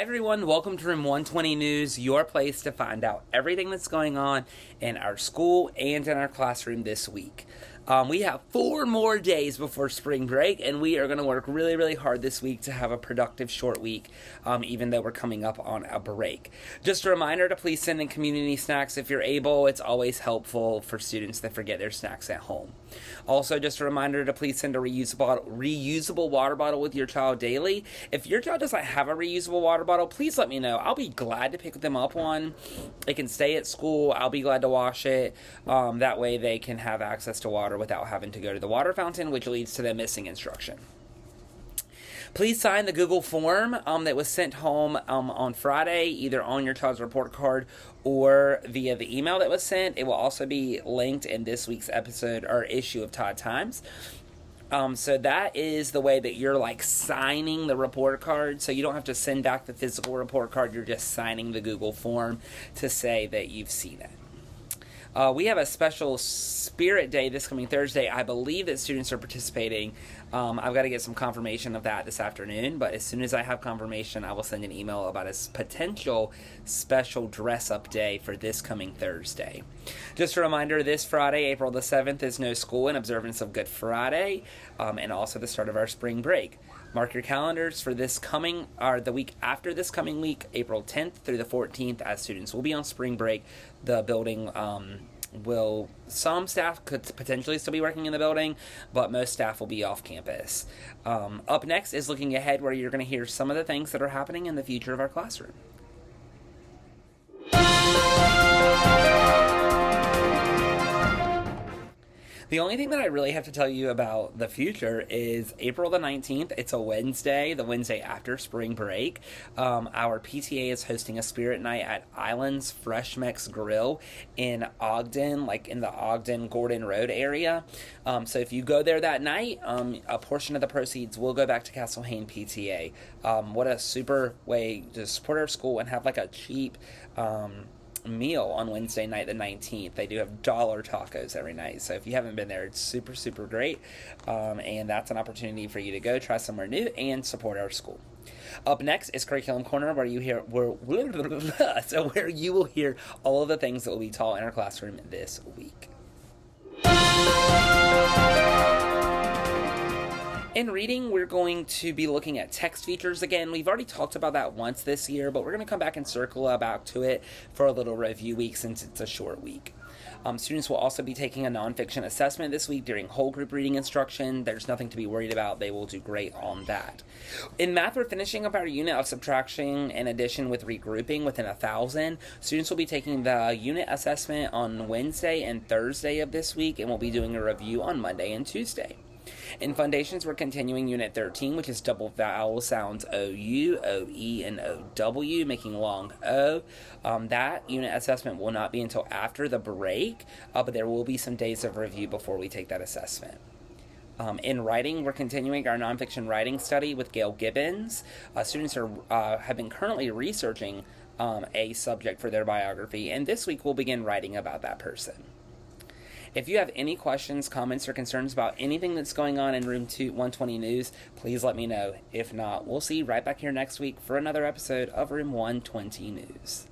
everyone, welcome to Room 120 News, your place to find out everything that's going on in our school and in our classroom this week. We have 4 more days before spring break, and we are going to work really, really hard this week to have a productive short week, even though we're coming up on a break. Just a reminder to please send in community snacks if you're able. It's always helpful for students that forget their snacks at home. Also, just a reminder to please send a reusable water bottle with your child daily. If your child doesn't have a reusable water bottle, please let me know. I'll be glad to pick them up one. It can stay at school. I'll be glad to wash it. That way they can have access to water without having to go to the water fountain, which leads to them missing instruction. Please sign the Google form that was sent home on Friday, either on your child's report card or via the email that was sent. It will also be linked in this week's episode or issue of Todd Times. So that is the way that you're signing the report card. So you don't have to send back the physical report card. You're just signing the Google form to say that you've seen it. We have a special Spirit Day this coming Thursday. I believe that students are participating. I've got to get some confirmation of that this afternoon, but as soon as I have confirmation, I will send an email about a potential special dress-up day for this coming Thursday. Just a reminder, this Friday, April the 7th, is no school in observance of Good Friday, and also the start of our spring break. Mark your calendars for the week after this coming week, April 10th through the 14th, as students will be on spring break. The building some staff could potentially still be working in the building, but most staff will be off campus. Up next is looking ahead, where you're going to hear some of the things that are happening in the future of our classroom. The only thing that I really have to tell you about the future is April the 19th. It's a Wednesday, the Wednesday after spring break. Our PTA is hosting a spirit night at Islands Fresh Mex Grill in Ogden, in the Ogden-Gordon Road area. So if you go there that night, a portion of the proceeds will go back to Castle Hayne PTA. What a super way to support our school and have a cheap meal on Wednesday night the 19th. They do have dollar tacos every night, so if you haven't been there, it's super, super great, and that's an opportunity for you to go try somewhere new and support our school. Up next is Curriculum Corner, where you will hear all of the things that will be taught in our classroom this week. In reading, we're going to be looking at text features again. We've already talked about that once this year, but we're going to come back and circle back to it for a little review week since it's a short week. Students will also be taking a nonfiction assessment this week during whole group reading instruction. There's nothing to be worried about. They will do great on that. In math, we're finishing up our unit of subtraction and addition with regrouping within 1,000. Students will be taking the unit assessment on Wednesday and Thursday of this week, and we'll be doing a review on Monday and Tuesday. In Foundations, we're continuing Unit 13, which is double vowel sounds O-U, O-E, and O-W, making long O. That unit assessment will not be until after the break, but there will be some days of review before we take that assessment. In writing, we're continuing our nonfiction writing study with Gail Gibbons. Students have been currently researching a subject for their biography, and this week we'll begin writing about that person. If you have any questions, comments, or concerns about anything that's going on in Room 120 News, please let me know. If not, we'll see you right back here next week for another episode of Room 120 News.